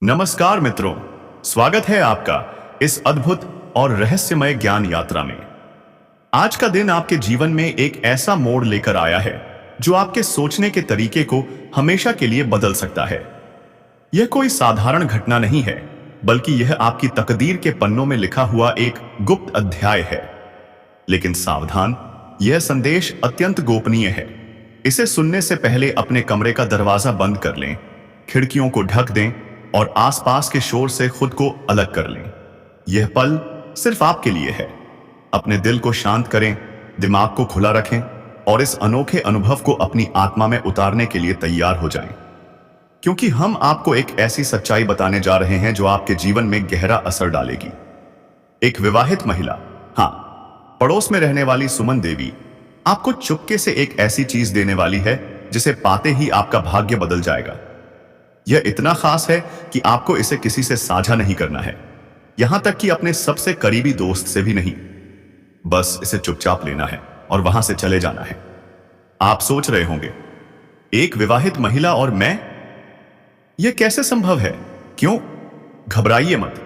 नमस्कार मित्रों, स्वागत है आपका इस अद्भुत और रहस्यमय ज्ञान यात्रा में। आज का दिन आपके जीवन में एक ऐसा मोड़ लेकर आया है जो आपके सोचने के तरीके को हमेशा के लिए बदल सकता है। यह कोई साधारण घटना नहीं है, बल्कि यह आपकी तकदीर के पन्नों में लिखा हुआ एक गुप्त अध्याय है। लेकिन सावधान, यह संदेश अत्यंत गोपनीय है। इसे सुनने से पहले अपने कमरे का दरवाजा बंद कर लें, खिड़कियों को ढक दें और आसपास के शोर से खुद को अलग कर लें। यह पल सिर्फ आपके लिए है। अपने दिल को शांत करें, दिमाग को खुला रखें और इस अनोखे अनुभव को अपनी आत्मा में उतारने के लिए तैयार हो जाएं। क्योंकि हम आपको एक ऐसी सच्चाई बताने जा रहे हैं जो आपके जीवन में गहरा असर डालेगी। एक विवाहित महिला, हाँ, पड़ोस में रहने वाली सुमन देवी, आपको चुपके से एक ऐसी चीज देने वाली है जिसे पाते ही आपका भाग्य बदल जाएगा। यह इतना खास है कि आपको इसे किसी से साझा नहीं करना है, यहां तक कि अपने सबसे करीबी दोस्त से भी नहीं। बस इसे चुपचाप लेना है और वहां से चले जाना है। आप सोच रहे होंगे, एक विवाहित महिला और मैं, यह कैसे संभव है? क्यों? घबराइए मत।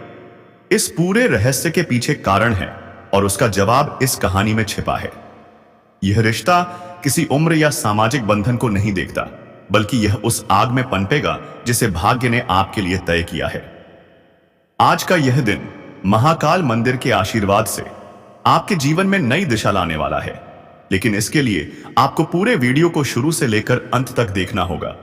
इस पूरे रहस्य के पीछे कारण है और उसका जवाब इस कहानी में छिपा है। यह रिश्ता किसी उम्र या सामाजिक बंधन को नहीं देखता, बल्कि यह उस आग में पनपेगा जिसे भाग्य ने आपके लिए तय किया है। आज का यह दिन महाकाल मंदिर के आशीर्वाद से आपके जीवन में नई दिशा लाने वाला है। लेकिन इसके लिए आपको पूरे वीडियो को शुरू से लेकर अंत तक देखना होगा।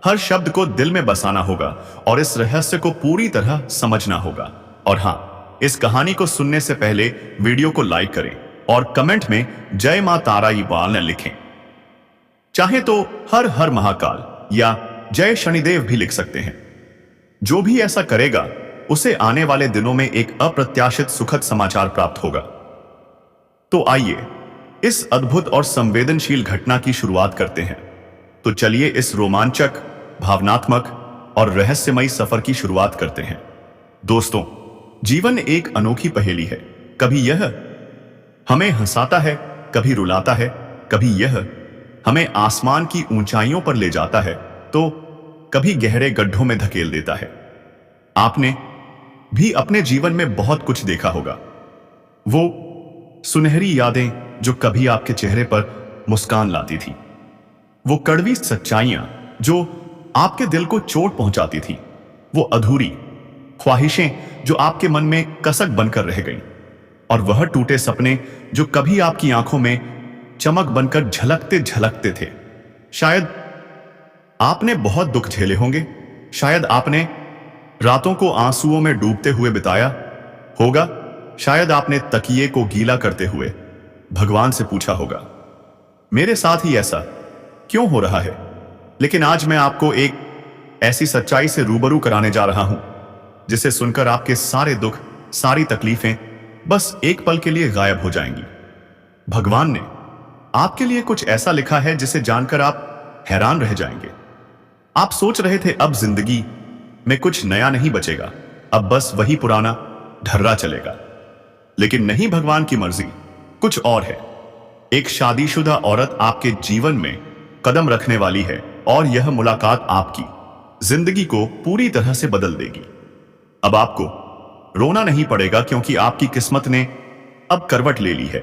हर शब्द को दिल में बसाना होगा और इस रहस्य को पूरी तरह समझना होगा। और हाँ, इस कहानी को सुनने से पहले वीडियो को लाइक करें और कमेंट में जय मां तारा बाल लिखें। चाहे तो हर हर महाकाल या जय शनिदेव भी लिख सकते हैं। जो भी ऐसा करेगा उसे आने वाले दिनों में एक अप्रत्याशित सुखद समाचार प्राप्त होगा। तो आइए इस अद्भुत और संवेदनशील घटना की शुरुआत करते हैं। तो चलिए इस रोमांचक, भावनात्मक और रहस्यमयी सफर की शुरुआत करते हैं। दोस्तों, जीवन एक अनोखी पहेली है। कभी यह हमें हंसाता है, कभी रुलाता है, कभी यह हमें आसमान की ऊंचाइयों पर ले जाता है, तो कभी गहरे गड्ढों में धकेल देता है। आपने भी अपने जीवन में बहुत कुछ देखा होगा। वो सुनहरी यादें जो कभी आपके चेहरे पर मुस्कान लाती थी, वो कड़वी सच्चाइयां जो आपके दिल को चोट पहुंचाती थी, वो अधूरी ख्वाहिशें जो आपके मन में कसक बनकर रह गईं, और वह टूटे सपने जो कभी आपकी आंखों में चमक बनकर झलकते झलकते थे। शायद आपने बहुत दुख झेले होंगे, शायद आपने रातों को आंसुओं में डूबते हुए बिताया होगा, शायद आपने तकिए को गीला करते हुए भगवान से पूछा होगा, मेरे साथ ही ऐसा क्यों हो रहा है? लेकिन आज मैं आपको एक ऐसी सच्चाई से रूबरू कराने जा रहा हूं जिसे सुनकर आपके सारे दुख, सारी तकलीफें बस एक पल के लिए गायब हो जाएंगी। भगवान ने आपके लिए कुछ ऐसा लिखा है जिसे जानकर आप हैरान रह जाएंगे। आप सोच रहे थे अब जिंदगी में कुछ नया नहीं बचेगा, अब बस वही पुराना ढर्रा चलेगा। लेकिन नहीं, भगवान की मर्जी कुछ और है। एक शादीशुदा औरत आपके जीवन में कदम रखने वाली है और यह मुलाकात आपकी जिंदगी को पूरी तरह से बदल देगी। अब आपको रोना नहीं पड़ेगा, क्योंकि आपकी किस्मत ने अब करवट ले ली है।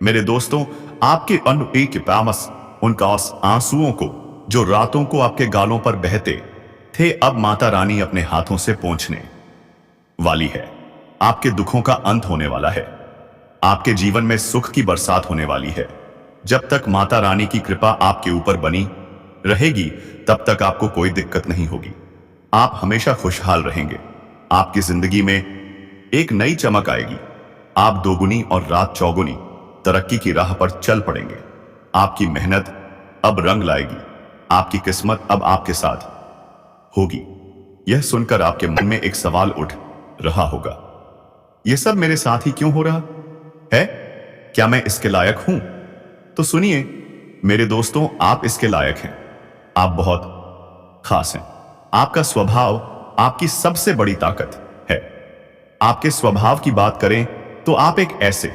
मेरे दोस्तों, आपके अनूठे के पामस उनका आंसुओं को जो रातों को आपके गालों पर बहते थे, अब माता रानी अपने हाथों से पोंछने वाली है। आपके दुखों का अंत होने वाला है। आपके जीवन में सुख की बरसात होने वाली है। जब तक माता रानी की कृपा आपके ऊपर बनी रहेगी, तब तक आपको कोई दिक्कत नहीं होगी। आप हमेशा खुशहाल रहेंगे। आपकी जिंदगी में एक नई चमक आएगी। आप दोगुनी और रात चौगुनी तरक्की की राह पर चल पड़ेंगे। आपकी मेहनत अब रंग लाएगी। आपकी किस्मत अब आपके साथ होगी। यह सुनकर आपके मन में एक सवाल उठ रहा होगा, यह सब मेरे साथ ही क्यों हो रहा है? क्या मैं इसके लायक हूं? तो सुनिए मेरे दोस्तों, आप इसके लायक हैं। आप बहुत खास हैं। आपका स्वभाव आपकी सबसे बड़ी ताकत है। आपके स्वभाव की बात करें तो आप एक ऐसे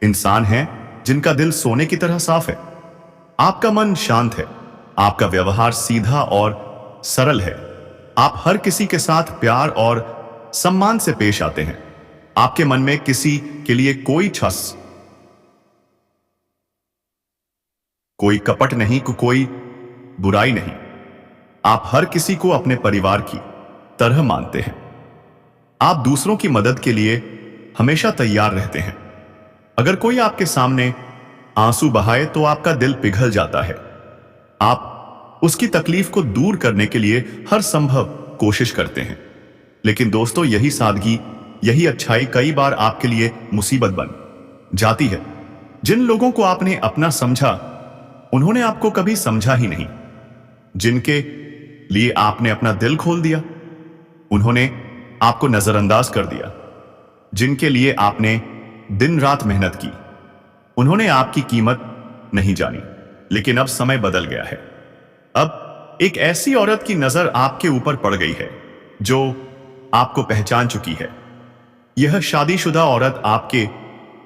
इंसान हैं जिनका दिल सोने की तरह साफ है। आपका मन शांत है। आपका व्यवहार सीधा और सरल है। आप हर किसी के साथ प्यार और सम्मान से पेश आते हैं। आपके मन में किसी के लिए कोई छस, कोई कपट नहीं, कोई बुराई नहीं। आप हर किसी को अपने परिवार की तरह मानते हैं। आप दूसरों की मदद के लिए हमेशा तैयार रहते हैं। अगर कोई आपके सामने आंसू बहाए तो आपका दिल पिघल जाता है। आप उसकी तकलीफ को दूर करने के लिए हर संभव कोशिश करते हैं। लेकिन दोस्तों, यही सादगी, यही अच्छाई कई बार आपके लिए मुसीबत बन जाती है। जिन लोगों को आपने अपना समझा, उन्होंने आपको कभी समझा ही नहीं। जिनके लिए आपने अपना दिल खोल दिया, उन्होंने आपको नजरअंदाज कर दिया। जिनके लिए आपने दिन रात मेहनत की, उन्होंने आपकी कीमत नहीं जानी। लेकिन अब समय बदल गया है। अब एक ऐसी औरत की नजर आपके ऊपर पड़ गई है जो आपको पहचान चुकी है। यह शादीशुदा औरत आपके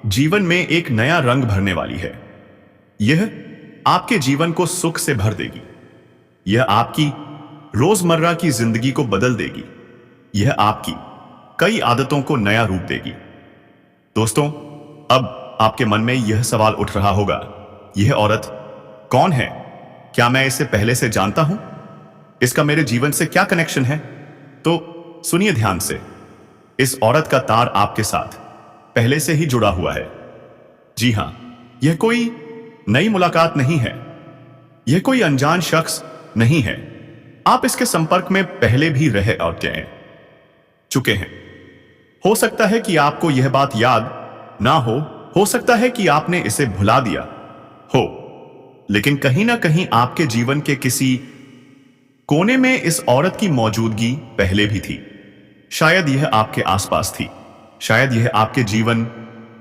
जीवन में एक नया रंग भरने वाली है। यह आपके जीवन को सुख से भर देगी। यह आपकी रोजमर्रा की जिंदगी को बदल देगी। यह आपकी कई आदतों को नया रूप देगी। दोस्तों, अब आपके मन में यह सवाल उठ रहा होगा, यह औरत कौन है? क्या मैं इसे पहले से जानता हूं? इसका मेरे जीवन से क्या कनेक्शन है? तो सुनिए ध्यान से। इस औरत का तार आपके साथ पहले से ही जुड़ा हुआ है। जी हां, यह कोई नई मुलाकात नहीं है। यह कोई अनजान शख्स नहीं है। आप इसके संपर्क में पहले भी रह और चुके हैं। हो सकता है कि आपको यह बात याद ना हो सकता है कि आपने इसे भुला दिया हो, लेकिन कहीं ना कहीं आपके जीवन के किसी कोने में इस औरत की मौजूदगी पहले भी थी। शायद यह आपके आसपास थी। शायद यह आपके जीवन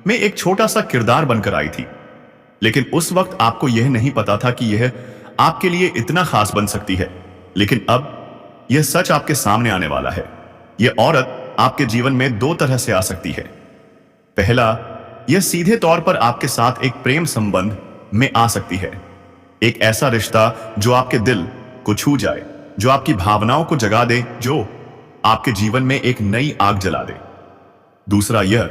में एक छोटा सा किरदार बनकर आई थी। लेकिन उस वक्त आपको यह नहीं पता था कि यह आपके लिए इतना खास बन सकती है। लेकिन अब यह सच आपके सामने आने वाला है। यह औरत आपके जीवन में दो तरह से आ सकती है। पहला, यह सीधे तौर पर आपके साथ एक प्रेम संबंध में आ सकती है। एक ऐसा रिश्ता जो आपके दिल को छू जाए, जो आपकी भावनाओं को जगा दे, जो आपके जीवन में एक नई आग जला दे। दूसरा, यह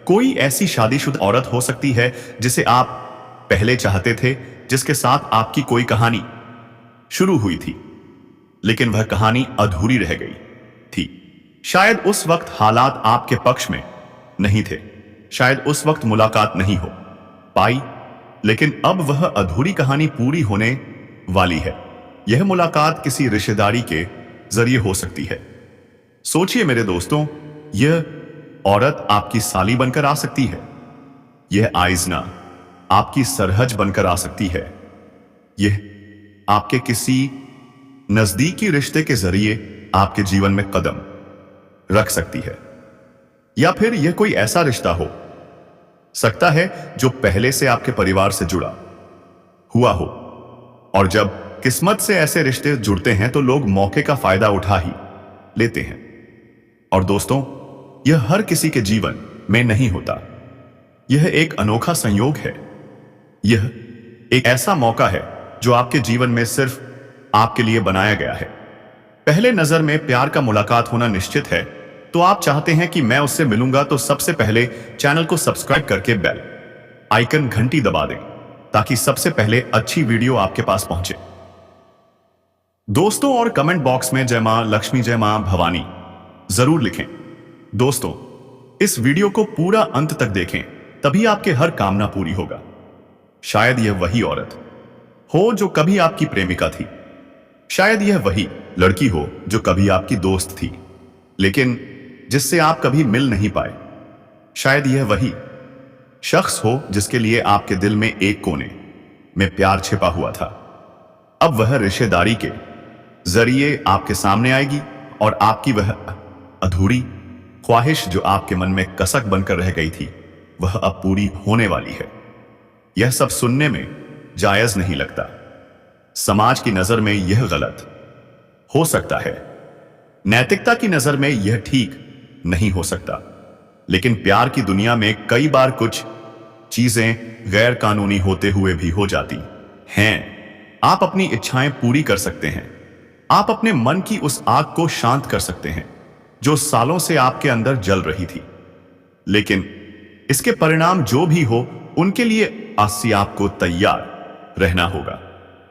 कोई ऐसी शादीशुदा औरत हो सकती है जिसे आप पहले चाहते थे, जिसके साथ आपकी कोई कहानी शुरू हुई थी, लेकिन वह कहानी अधूरी रह गई थी। शायद उस वक्त हालात आपके पक्ष में नहीं थे। शायद उस वक्त मुलाकात नहीं हो पाई, लेकिन अब वह अधूरी कहानी पूरी होने वाली है। यह मुलाकात किसी रिश्तेदारी के जरिए हो सकती है। सोचिए मेरे दोस्तों, यह औरत आपकी साली बनकर आ सकती है। यह आइजना आपकी सरहज बनकर आ सकती है। यह आपके किसी नजदीकी रिश्ते के जरिए आपके जीवन में कदम रख सकती है। या फिर यह कोई ऐसा रिश्ता हो सकता है जो पहले से आपके परिवार से जुड़ा हुआ हो। और जब किस्मत से ऐसे रिश्ते जुड़ते हैं तो लोग मौके का फायदा उठा ही लेते हैं। और दोस्तों, यह हर किसी के जीवन में नहीं होता। यह एक अनोखा संयोग है। यह एक ऐसा मौका है जो आपके जीवन में सिर्फ आपके लिए बनाया गया है। पहले नजर में प्यार का मुलाकात होना निश्चित है, तो आप चाहते हैं कि मैं उससे मिलूंगा, तो सबसे पहले चैनल को सब्सक्राइब करके बेल आइकन घंटी दबा दें, ताकि सबसे पहले अच्छी वीडियो आपके पास पहुंचे। दोस्तों, और कमेंट बॉक्स में जय मां लक्ष्मी, जय मां भवानी जरूर लिखें। दोस्तों, इस वीडियो को पूरा अंत तक देखें, तभी आपके हर कामना पूरी होगा। शायद यह वही औरत हो जो कभी आपकी प्रेमिका थी। शायद यह वही लड़की हो जो कभी आपकी दोस्त थी, लेकिन जिससे आप कभी मिल नहीं पाए। शायद यह वही शख्स हो जिसके लिए आपके दिल में एक कोने में प्यार छिपा हुआ था। अब वह रिश्तेदारी के जरिए आपके सामने आएगी, और आपकी वह अधूरी ख्वाहिश जो आपके मन में कसक बनकर रह गई थी, वह अब पूरी होने वाली है। यह सब सुनने में जायज नहीं लगता। समाज की नजर में यह गलत हो सकता है। नैतिकता की नजर में यह ठीक नहीं हो सकता। लेकिन प्यार की दुनिया में कई बार कुछ चीजें गैर कानूनी होते हुए भी हो जाती हैं। आप अपनी इच्छाएं पूरी कर सकते हैं, आप अपने मन की उस आग को शांत कर सकते हैं जो सालों से आपके अंदर जल रही थी। लेकिन इसके परिणाम जो भी हो, उनके लिए आसी आपको तैयार रहना होगा।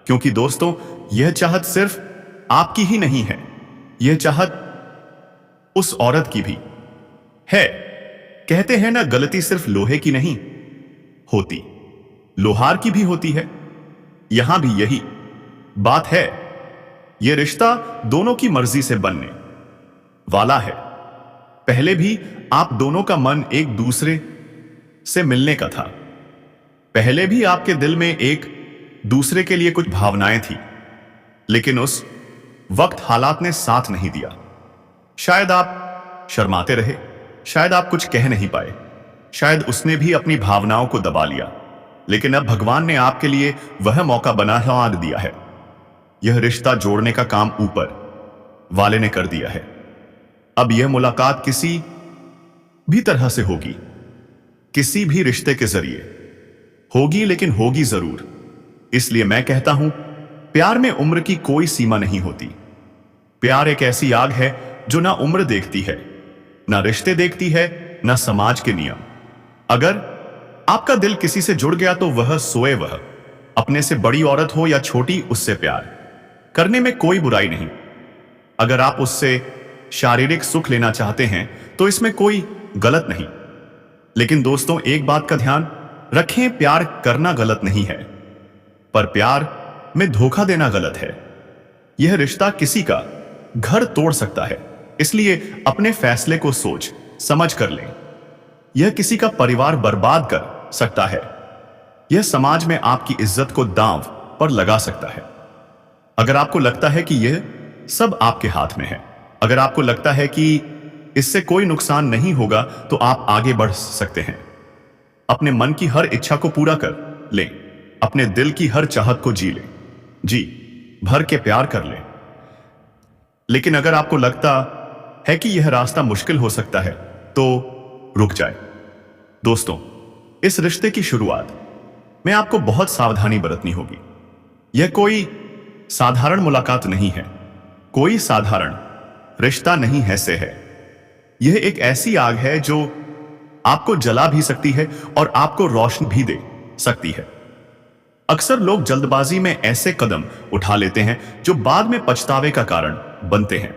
क्योंकि दोस्तों, यह चाहत सिर्फ आपकी ही नहीं है, यह चाहत उस औरत की भी है। कहते हैं ना, गलती सिर्फ लोहे की नहीं होती, लोहार की भी होती है। यहां भी यही बात है। यह रिश्ता दोनों की मर्जी से बनने वाला है। पहले भी आप दोनों का मन एक दूसरे से मिलने का था। पहले भी आपके दिल में एक दूसरे के लिए कुछ भावनाएं थी, लेकिन उस वक्त हालात ने साथ नहीं दिया। शायद आप शर्माते रहे, शायद आप कुछ कह नहीं पाए, शायद उसने भी अपनी भावनाओं को दबा लिया। लेकिन अब भगवान ने आपके लिए वह मौका बना दिया है। यह रिश्ता जोड़ने का काम ऊपर वाले ने कर दिया है। अब यह मुलाकात किसी भी तरह से होगी, किसी भी रिश्ते के जरिए होगी, लेकिन होगी जरूर। इसलिए मैं कहता हूं, प्यार में उम्र की कोई सीमा नहीं होती। प्यार एक ऐसी आग है जो ना उम्र देखती है, ना रिश्ते देखती है, ना समाज के नियम। अगर आपका दिल किसी से जुड़ गया तो वह सोए, वह अपने से बड़ी औरत हो या छोटी, उससे प्यार करने में कोई बुराई नहीं। अगर आप उससे शारीरिक सुख लेना चाहते हैं तो इसमें कोई गलत नहीं। लेकिन दोस्तों, एक बात का ध्यान रखें, प्यार करना गलत नहीं है, पर प्यार में धोखा देना गलत है। यह रिश्ता किसी का घर तोड़ सकता है, इसलिए अपने फैसले को सोच समझ कर लें। यह किसी का परिवार बर्बाद कर सकता है, यह समाज में आपकी इज्जत को दांव पर लगा सकता है। अगर आपको लगता है कि यह सब आपके हाथ में है, अगर आपको लगता है कि इससे कोई नुकसान नहीं होगा, तो आप आगे बढ़ सकते हैं। अपने मन की हर इच्छा को पूरा कर लें, अपने दिल की हर चाहत को जी लें, जी भर के प्यार कर लें। लेकिन अगर आपको लगता है कि यह रास्ता मुश्किल हो सकता है, तो रुक जाए। दोस्तों, इस रिश्ते की शुरुआत में आपको बहुत सावधानी बरतनी होगी। यह कोई साधारण मुलाकात नहीं है, कोई साधारण रिश्ता नहीं है से है। यह एक ऐसी आग है जो आपको जला भी सकती है और आपको रोशनी भी दे सकती है। अक्सर लोग जल्दबाजी में ऐसे कदम उठा लेते हैं जो बाद में पछतावे का कारण बनते हैं।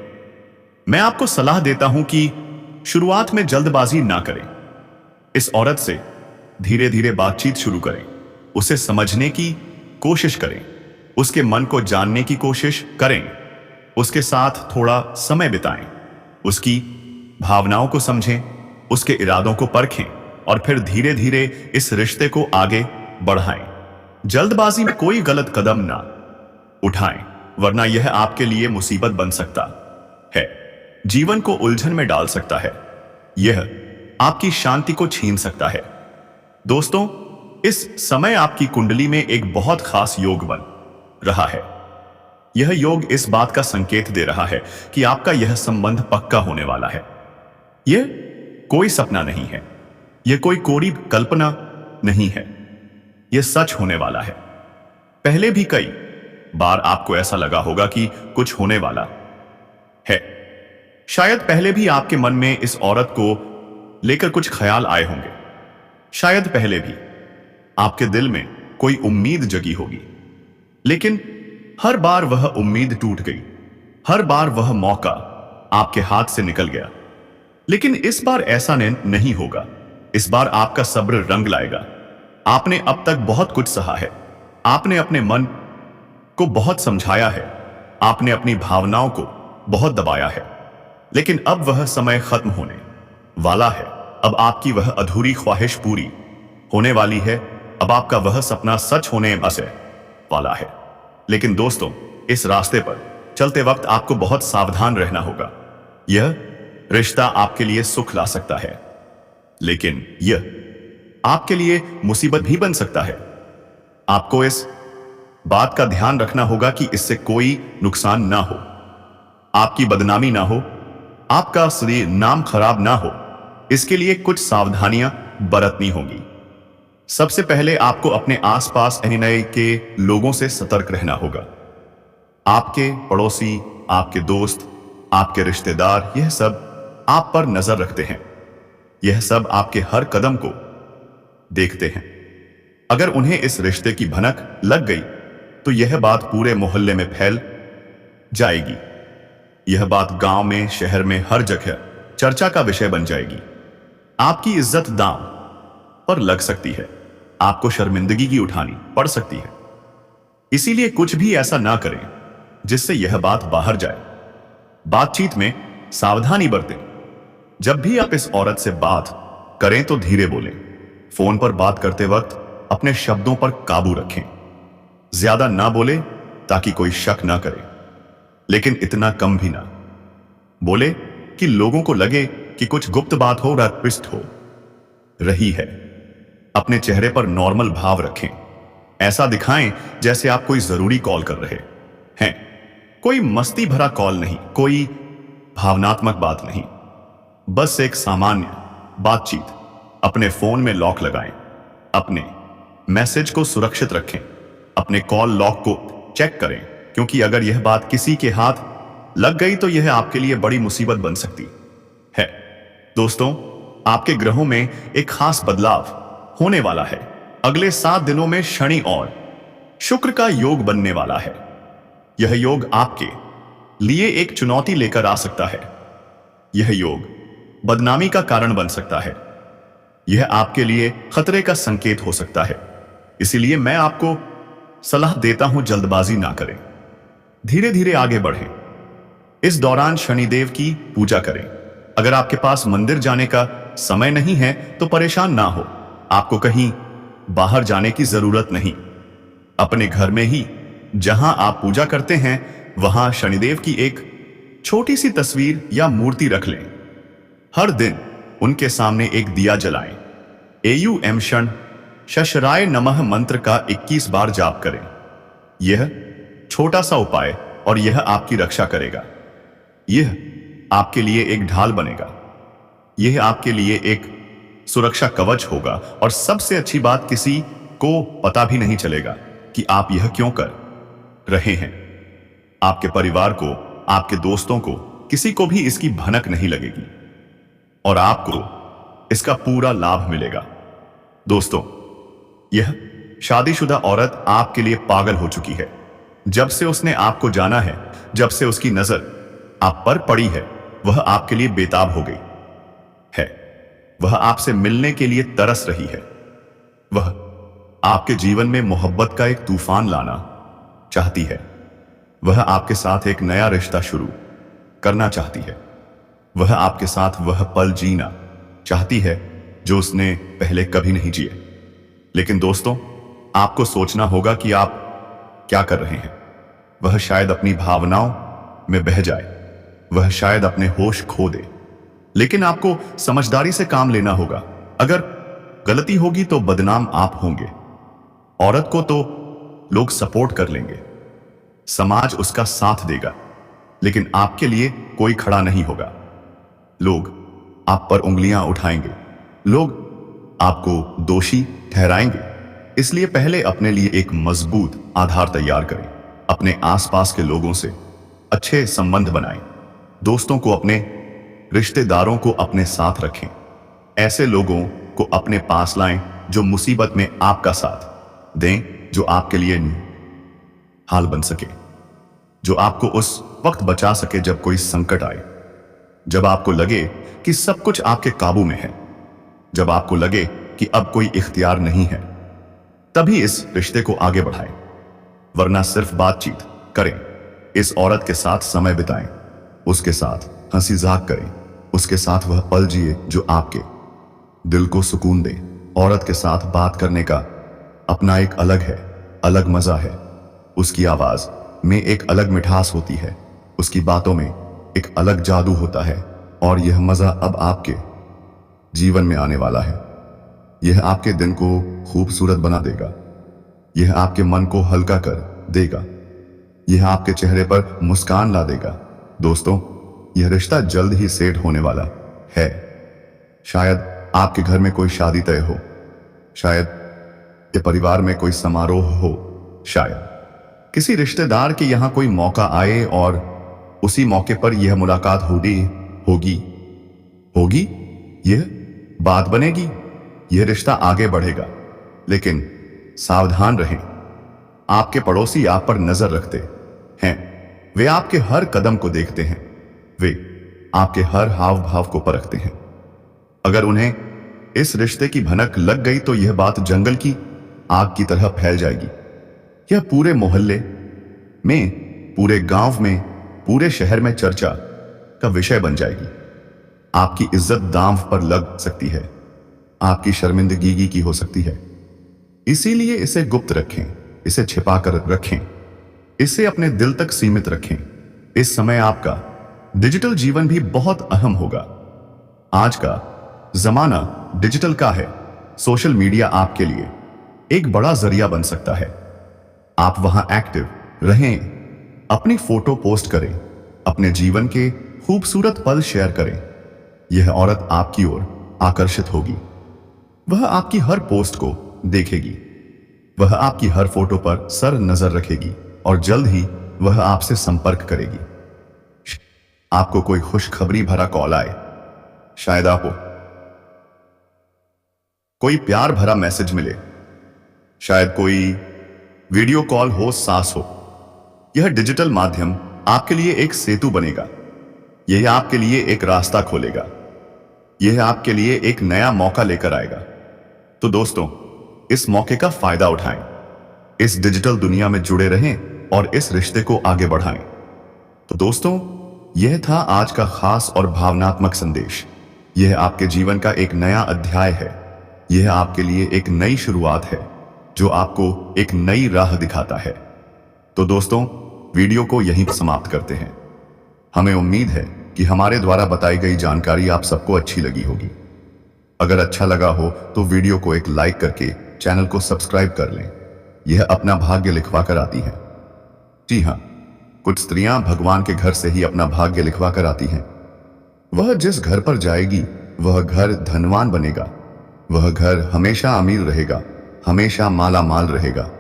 मैं आपको सलाह देता हूं कि शुरुआत में जल्दबाजी ना करें। इस औरत से धीरे धीरे बातचीत शुरू करें, उसे समझने की कोशिश करें, उसके मन को जानने की कोशिश करें, उसके साथ थोड़ा समय बिताएं, उसकी भावनाओं को समझें, उसके इरादों को परखें और फिर धीरे धीरे इस रिश्ते को आगे बढ़ाएं। जल्दबाजी में कोई गलत कदम ना उठाएं, वरना यह आपके लिए मुसीबत बन सकता है, जीवन को उलझन में डाल सकता है, यह आपकी शांति को छीन सकता है। दोस्तों, इस समय आपकी कुंडली में एक बहुत खास योग बन रहा है। यह योग इस बात का संकेत दे रहा है कि आपका यह संबंध पक्का होने वाला है। यह कोई सपना नहीं है, यह कोई कोरी कल्पना नहीं है, यह सच होने वाला है। पहले भी कई बार आपको ऐसा लगा होगा कि कुछ होने वाला है। शायद पहले भी आपके मन में इस औरत को लेकर कुछ ख्याल आए होंगे। शायद पहले भी आपके दिल में कोई उम्मीद जगी होगी, लेकिन हर बार वह उम्मीद टूट गई, हर बार वह मौका आपके हाथ से निकल गया। लेकिन इस बार ऐसा नहीं होगा। इस बार आपका सब्र रंग लाएगा। आपने अब तक बहुत कुछ सहा है, आपने अपने मन को बहुत समझाया है, आपने अपनी भावनाओं को बहुत दबाया है, लेकिन अब वह समय खत्म होने वाला है। अब आपकी वह अधूरी ख्वाहिश पूरी होने वाली है, अब आपका वह सपना सच होने वाला है। लेकिन दोस्तों, इस रास्ते पर चलते वक्त आपको बहुत सावधान रहना होगा। यह रिश्ता आपके लिए सुख ला सकता है, लेकिन यह आपके लिए मुसीबत भी बन सकता है। आपको इस बात का ध्यान रखना होगा कि इससे कोई नुकसान ना हो, आपकी बदनामी ना हो, आपका नाम खराब ना हो। इसके लिए कुछ सावधानियां बरतनी होगी। सबसे पहले आपको अपने आसपास रहने के लोगों से सतर्क रहना होगा। आपके पड़ोसी, आपके दोस्त, आपके रिश्तेदार, यह सब आप पर नजर रखते हैं। यह सब आपके हर कदम को देखते हैं। अगर उन्हें इस रिश्ते की भनक लग गई तो यह बात पूरे मोहल्ले में फैल जाएगी। यह बात गांव में, शहर में, हर जगह चर्चा का विषय बन जाएगी। आपकी इज्जत दांव पर लग सकती है। आपको शर्मिंदगी की उठानी पड़ सकती है। इसीलिए कुछ भी ऐसा ना करें जिससे यह बात बाहर जाए। बातचीत में सावधानी बरतें। जब भी आप इस औरत से बात करें तो धीरे बोलें। फोन पर बात करते वक्त अपने शब्दों पर काबू रखें। ज्यादा ना बोले ताकि कोई शक ना करे, लेकिन इतना कम भी ना बोले कि लोगों को लगे कि कुछ गुप्त बात हो हो रही है। अपने चेहरे पर नॉर्मल भाव रखें। ऐसा दिखाएं जैसे आप कोई जरूरी कॉल कर रहे हैं। कोई मस्ती भरा कॉल नहीं, कोई भावनात्मक बात नहीं, बस एक सामान्य बातचीत। अपने फोन में लॉक लगाएं। अपने मैसेज को सुरक्षित रखें। अपने कॉल लॉक को चेक करें, क्योंकि अगर यह बात किसी के हाथ लग गई तो यह आपके लिए बड़ी मुसीबत बन सकती है। दोस्तों, आपके ग्रहों में एक खास बदलाव होने वाला है। अगले 7 दिनों में शनि और शुक्र का योग बनने वाला है। यह योग आपके लिए एक चुनौती लेकर आ सकता है। यह योग बदनामी का कारण बन सकता है। यह आपके लिए खतरे का संकेत हो सकता है। इसीलिए मैं आपको सलाह देता हूं, जल्दबाजी ना करें, धीरे धीरे आगे बढ़ें। इस दौरान शनिदेव की पूजा करें। अगर आपके पास मंदिर जाने का समय नहीं है तो परेशान ना हो। आपको कहीं बाहर जाने की जरूरत नहीं। अपने घर में ही जहां आप पूजा करते हैं वहां शनिदेव की एक छोटी सी तस्वीर या मूर्ति रख लें। हर दिन उनके सामने एक दिया जलाएं। एयू शन शशराय नमः मंत्र का 21 बार जाप करें। यह छोटा सा उपाय और यह आपकी रक्षा करेगा। यह आपके लिए एक ढाल बनेगा। यह आपके लिए एक सुरक्षा कवच होगा। और सबसे अच्छी बात, किसी को पता भी नहीं चलेगा कि आप यह क्यों कर रहे हैं। आपके परिवार को, आपके दोस्तों को, किसी को भी इसकी भनक नहीं लगेगी और आपको इसका पूरा लाभ मिलेगा। दोस्तों, यह शादीशुदा औरत आपके लिए पागल हो चुकी है। जब से उसने आपको जाना है, जब से उसकी नजर आप पर पड़ी है, वह आपके लिए बेताब हो गई है। वह आपसे मिलने के लिए तरस रही है। वह आपके जीवन में मोहब्बत का एक तूफान लाना चाहती है। वह आपके साथ एक नया रिश्ता शुरू करना चाहती है। वह आपके साथ वह पल जीना चाहती है जो उसने पहले कभी नहीं जिए। लेकिन दोस्तों, आपको सोचना होगा कि आप क्या कर रहे हैं। वह शायद अपनी भावनाओं में बह जाए। वह शायद अपने होश खो दे। लेकिन आपको समझदारी से काम लेना होगा। अगर गलती होगी तो बदनाम आप होंगे। औरत को तो लोग सपोर्ट कर लेंगे, समाज उसका साथ देगा, लेकिन आपके लिए कोई खड़ा नहीं होगा। लोग आप पर उंगलियां उठाएंगे। लोग आपको दोषी ठहराएंगे। इसलिए पहले अपने लिए एक मजबूत आधार तैयार करें। अपने आसपास के लोगों से अच्छे संबंध बनाएं। दोस्तों को, अपने रिश्तेदारों को अपने साथ रखें। ऐसे लोगों को अपने पास लाएं जो मुसीबत में आपका साथ दें, जो आपके लिए हाल बन सके, जो आपको उस वक्त बचा सके जब कोई संकट आए, जब आपको लगे कि सब कुछ आपके काबू में है, जब आपको लगे कि अब कोई इख्तियार नहीं है, तभी इस रिश्ते को आगे बढ़ाएं। वरना सिर्फ बातचीत करें। इस औरत के साथ समय बिताएं, उसके साथ हंसी जाक करें, उसके साथ वह पल जिए जो आपके दिल को सुकून दे। औरत के साथ बात करने का अपना एक अलग मजा है। उसकी आवाज में एक अलग मिठास होती है। उसकी बातों में एक अलग जादू होता है। और यह मजा अब आपके जीवन में आने वाला है। यह आपके दिन को खूबसूरत बना देगा। यह आपके मन को हल्का कर देगा। यह आपके चेहरे पर मुस्कान ला देगा। दोस्तों, यह रिश्ता जल्द ही सेट होने वाला है। शायद आपके घर में कोई शादी तय हो, शायद ये परिवार में कोई समारोह हो, शायद किसी रिश्तेदार के यहां कोई मौका आए और उसी मौके पर यह मुलाकात होगी होगी यह बात बनेगी, यह रिश्ता आगे बढ़ेगा। लेकिन सावधान रहें, आपके पड़ोसी आप पर नजर रखते हैं, वे आपके हर कदम को देखते हैं, वे आपके हर हाव भाव को परखते हैं। अगर उन्हें इस रिश्ते की भनक लग गई तो यह बात जंगल की आग की तरह फैल जाएगी। यह पूरे मोहल्ले में, पूरे गांव में, पूरे शहर में चर्चा का विषय बन जाएगी। आपकी इज्जत दांव पर लग सकती है, आपकी शर्मिंदगी की हो सकती है। इसीलिए इसे गुप्त रखें, इसे छिपा कर रखें, इसे अपने दिल तक सीमित रखें। इस समय आपका डिजिटल जीवन भी बहुत अहम होगा। आज का जमाना डिजिटल का है। सोशल मीडिया आपके लिए एक बड़ा जरिया बन सकता है। आप वहां एक्टिव रहें, अपनी फोटो पोस्ट करें, अपने जीवन के खूबसूरत पल शेयर करें। यह औरत आपकी ओर आकर्षित होगी, वह आपकी हर पोस्ट को देखेगी, वह आपकी हर फोटो पर सर नजर रखेगी और जल्द ही वह आपसे संपर्क करेगी। आपको कोई खुशखबरी भरा कॉल आए, शायद आपको कोई प्यार भरा मैसेज मिले, शायद कोई वीडियो कॉल हो, सास हो। यह डिजिटल माध्यम आपके लिए एक सेतु बनेगा, यह आपके लिए एक रास्ता खोलेगा, यह आपके लिए एक नया मौका लेकर आएगा। तो दोस्तों, इस मौके का फायदा उठाएं, इस डिजिटल दुनिया में जुड़े रहें और इस रिश्ते को आगे बढ़ाएं। तो दोस्तों, यह था आज का खास और भावनात्मक संदेश। यह आपके जीवन का एक नया अध्याय है, यह आपके लिए एक नई शुरुआत है जो आपको एक नई राह दिखाता है। तो दोस्तों, वीडियो को यहीं समाप्त करते हैं। हमें उम्मीद है कि हमारे द्वारा बताई गई जानकारी आप सबको अच्छी लगी होगी। अगर अच्छा लगा हो तो वीडियो को एक लाइक करके चैनल को सब्सक्राइब कर लें। यह अपना भाग्य लिखवा कर आती हैं। जी हाँ, कुछ स्त्रियां भगवान के घर से ही अपना भाग्य लिखवा कर आती हैं। वह जिस घर पर जाएगी वह घर धनवान बनेगा, वह घर हमेशा अमीर रहेगा, हमेशा माला माल रहेगा।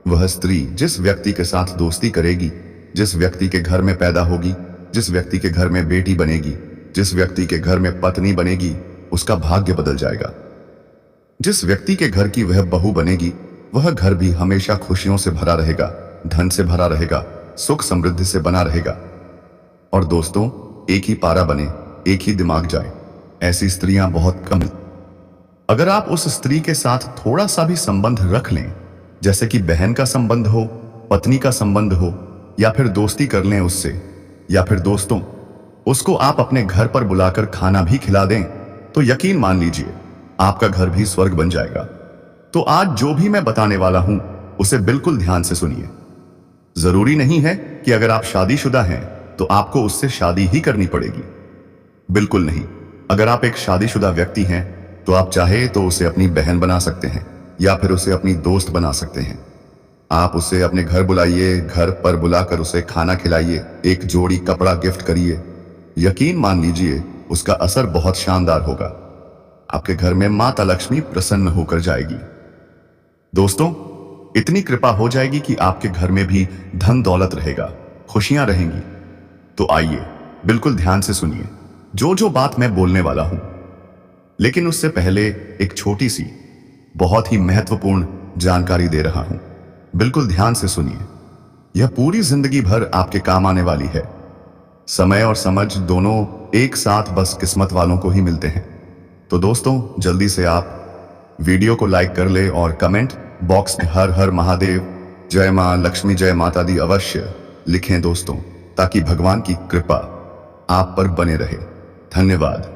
वह स्त्री जिस व्यक्ति के साथ दोस्ती करेगी, जिस व्यक्ति के घर में पैदा होगी, जिस व्यक्ति के घर में बेटी बनेगी, जिस व्यक्ति के घर में पत्नी बनेगी, उसका भाग्य बदल जाएगा। जिस व्यक्ति के घर की वह बहू बनेगी वह घर भी हमेशा खुशियों से भरा रहेगा, धन से भरा रहेगा, सुख समृद्धि से बना रहेगा। और दोस्तों, एक ही पारा बने, एक ही दिमाग जाए, ऐसी स्त्रियां बहुत कम। अगर आप उस स्त्री के साथ थोड़ा सा भी संबंध रख लें, जैसे कि बहन का संबंध हो, पत्नी का संबंध हो, या फिर दोस्ती कर लें उससे, या फिर दोस्तों उसको आप अपने घर पर बुलाकर खाना भी खिला दें, तो यकीन मान लीजिए आपका घर भी स्वर्ग बन जाएगा। तो आज जो भी मैं बताने वाला हूं उसे बिल्कुल ध्यान से सुनिए। जरूरी नहीं है कि अगर आप शादीशुदा हैं तो आपको उससे शादी ही करनी पड़ेगी, बिल्कुल नहीं। अगर आप एक शादीशुदा व्यक्ति हैं तो आप चाहे तो उसे अपनी बहन बना सकते हैं या फिर उसे अपनी दोस्त बना सकते हैं। आप उसे अपने घर बुलाइए, घर पर बुलाकर उसे खाना खिलाइए, एक जोड़ी कपड़ा गिफ्ट करिए। यकीन मान लीजिए उसका असर बहुत शानदार होगा। आपके घर में माता लक्ष्मी प्रसन्न होकर जाएगी। दोस्तों, इतनी कृपा हो जाएगी कि आपके घर में भी धन दौलत रहेगा, खुशियां रहेंगी। तो आइए बिल्कुल ध्यान से सुनिए जो जो बात मैं बोलने वाला हूं। लेकिन उससे पहले एक छोटी सी बहुत ही महत्वपूर्ण जानकारी दे रहा हूं, बिल्कुल ध्यान से सुनिए। यह पूरी जिंदगी भर आपके काम आने वाली है। समय और समझ दोनों एक साथ बस किस्मत वालों को ही मिलते हैं। तो दोस्तों, जल्दी से आप वीडियो को लाइक कर ले और कमेंट बॉक्स में हर हर महादेव, जय मां लक्ष्मी, जय माता दी अवश्य लिखें दोस्तों, ताकि भगवान की कृपा आप पर बने रहे। धन्यवाद।